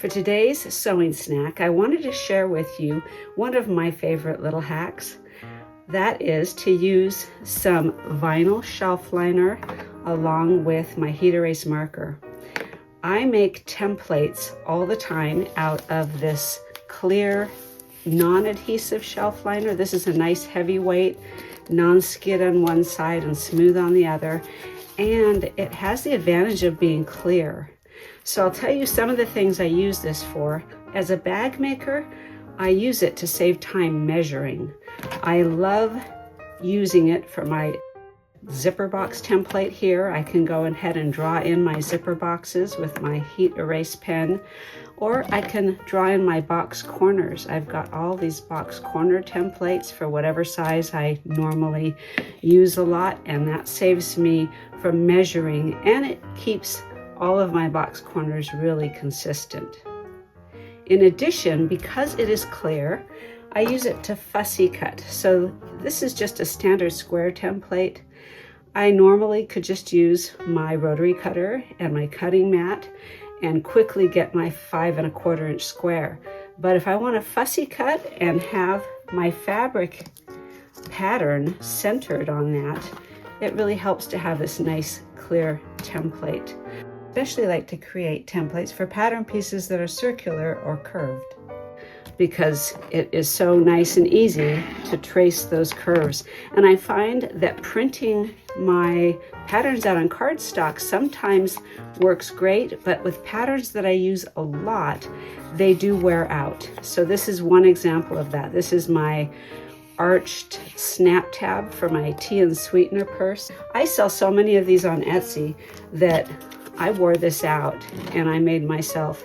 For today's sewing snack, I wanted to share with you one of my favorite little hacks. That is to use some vinyl shelf liner along with my heat erase marker. I make templates all the time out of this clear, non-adhesive shelf liner. This is a nice heavyweight, non-skid on one side and smooth on the other, and it has the advantage of being clear. So I'll tell you some of the things I use this for. As a bag maker, I use it to save time measuring. I love using it for my zipper box template here. I can go ahead and draw in my zipper boxes with my heat erase pen, or I can draw in my box corners. I've got all these box corner templates for whatever size I normally use a lot, and that saves me from measuring, and it keeps all of my box corners really consistent. In addition, because it is clear, I use it to fussy cut. So this is just a standard square template. I normally could just use my rotary cutter and my cutting mat and quickly get my 5 1/4 inch square. But if I want to fussy cut and have my fabric pattern centered on that, it really helps to have this nice clear template. Especially like to create templates for pattern pieces that are circular or curved, because it is so nice and easy to trace those curves. And I find that printing my patterns out on cardstock sometimes works great, but with patterns that I use a lot, they do wear out. So this is one example of that. This is my arched snap tab for my tea and sweetener purse. I sell so many of these on Etsy that I wore this out and I made myself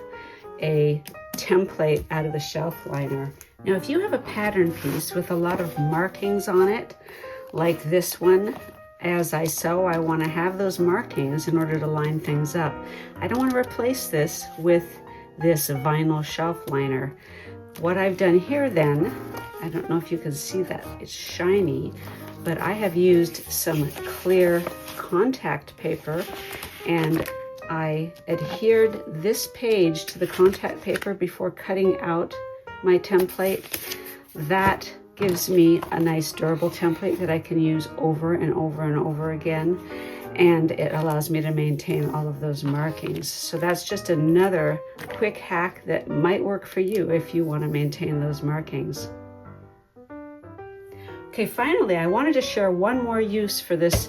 a template out of the shelf liner. Now, if you have a pattern piece with a lot of markings on it, like this one, as I sew, I want to have those markings in order to line things up. I don't want to replace this with this vinyl shelf liner. What I've done here then, I don't know if you can see that, it's shiny, but I have used some clear contact paper and I adhered this page to the contact paper before cutting out my template. That gives me a nice durable template that I can use over and over and over again, and it allows me to maintain all of those markings. So that's just another quick hack that might work for you if you want to maintain those markings. Okay, finally, I wanted to share one more use for this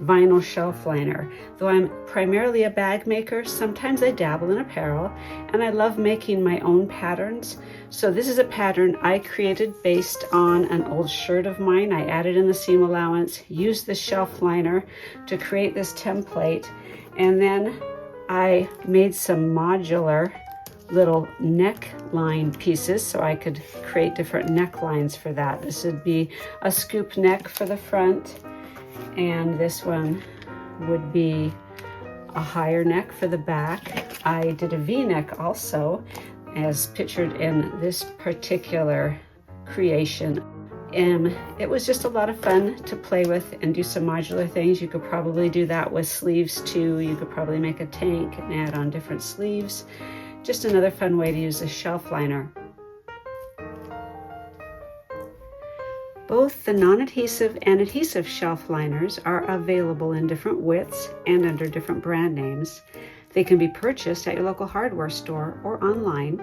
vinyl shelf liner. Though I'm primarily a bag maker, sometimes I dabble in apparel, and I love making my own patterns. So this is a pattern I created based on an old shirt of mine. I added in the seam allowance, used the shelf liner to create this template, and then I made some modular little neckline pieces so I could create different necklines for that. This would be a scoop neck for the front, and this one would be a higher neck for the back. I did a V-neck also, as pictured in this particular creation. And it was just a lot of fun to play with and do some modular things. You could probably do that with sleeves too. You could probably make a tank and add on different sleeves. Just another fun way to use a shelf liner. Both the non-adhesive and adhesive shelf liners are available in different widths and under different brand names. They can be purchased at your local hardware store or online.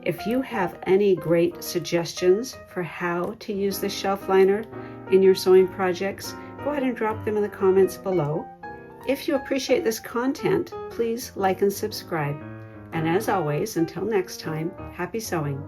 If you have any great suggestions for how to use the shelf liner in your sewing projects, go ahead and drop them in the comments below. If you appreciate this content, please like and subscribe. And as always, until next time, happy sewing.